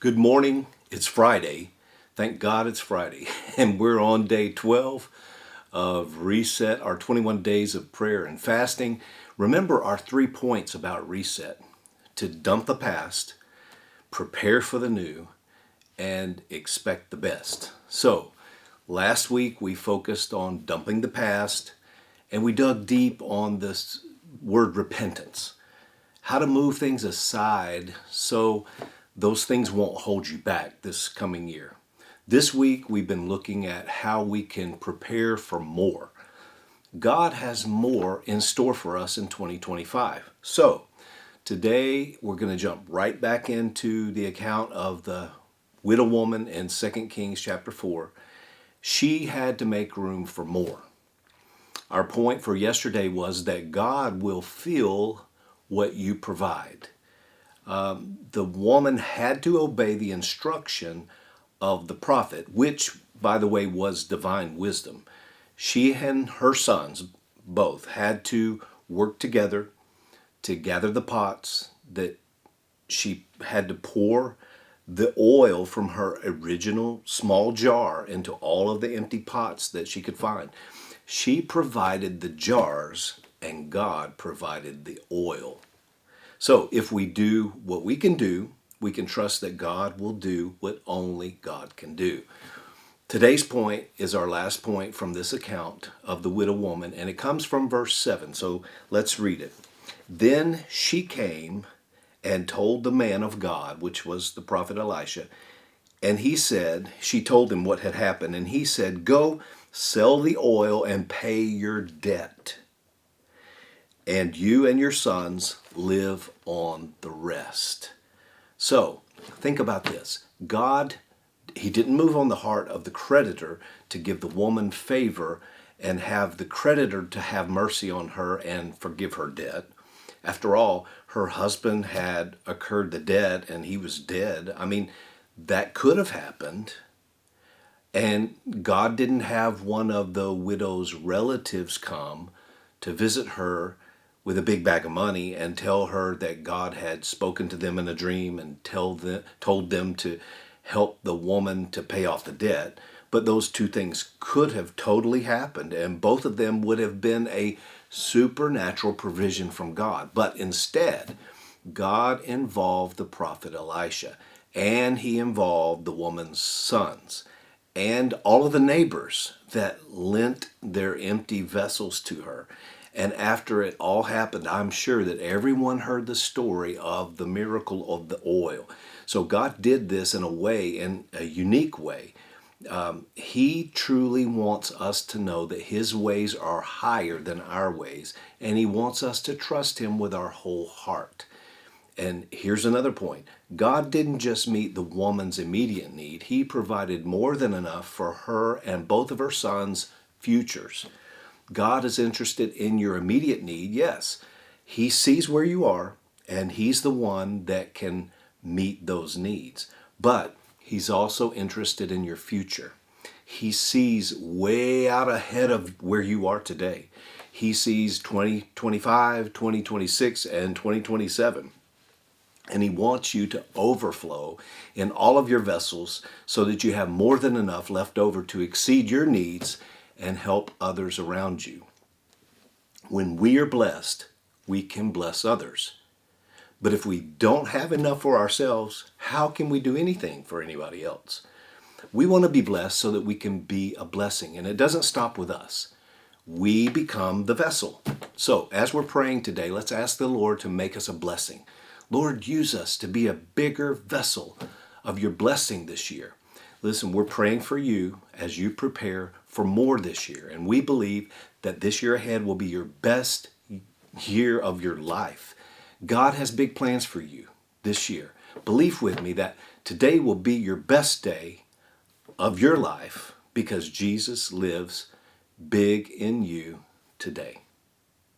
Good morning. It's Friday. Thank God it's Friday. And we're on day 12 of Reset, our 21 days of prayer and fasting. Remember our 3 points about reset: to dump the past, prepare for the new, and expect the best. So, last week we focused on dumping the past, and we dug deep on this word repentance. How to move things aside so those things won't hold you back this coming year. This week we've been looking at how we can prepare for more. God has more in store for us in 2025. So today we're going to jump right back into the account of the widow woman in 2 Kings chapter 4. She had to make room for more. Our point for yesterday was that God will fill what you provide. The woman had to obey the instruction of the prophet, which, by the way, was divine wisdom. She and her sons both had to work together to gather the pots that she had to pour the oil from her original small jar into all of the empty pots that she could find. She provided the jars, and God provided the oil. So if we do what we can do, we can trust that God will do what only God can do. Today's point is our last point from this account of the widow woman, and it comes from verse 7. So let's read it. Then she came and told the man of God, which was the prophet Elisha, and she told him what had happened, and he said, "Go, sell the oil and pay your debt, and you and your sons live on the rest." So, think about this. God, he didn't move on the heart of the creditor to give the woman favor and have the creditor to have mercy on her and forgive her debt. After all, her husband had incurred the debt and he was dead. I mean, that could have happened. And God didn't have one of the widow's relatives come to visit her with a big bag of money and tell her that God had spoken to them in a dream and told them to help the woman to pay off the debt. But those two things could have totally happened, and both of them would have been a supernatural provision from God. But instead, God involved the prophet Elisha, and he involved the woman's sons and all of the neighbors that lent their empty vessels to her. And after it all happened, I'm sure that everyone heard the story of the miracle of the oil. So God did this in a unique way. He truly wants us to know that his ways are higher than our ways, and he wants us to trust him with our whole heart. And here's another point. God didn't just meet the woman's immediate need. He provided more than enough for her and both of her sons' futures. God is interested in your immediate need, yes. He sees where you are, and he's the one that can meet those needs. But he's also interested in your future. He sees way out ahead of where you are today. He sees 2025, 2026, and 2027. And he wants you to overflow in all of your vessels so that you have more than enough left over to exceed your needs and help others around you. When we are blessed, we can bless others. But if we don't have enough for ourselves, how can we do anything for anybody else? We want to be blessed so that we can be a blessing, and it doesn't stop with us. We become the vessel. So as we're praying today, let's ask the Lord to make us a blessing. Lord, use us to be a bigger vessel of your blessing this year. Listen, we're praying for you as you prepare for more this year. And we believe that this year ahead will be your best year of your life. God has big plans for you this year. Believe with me that today will be your best day of your life because Jesus lives big in you today.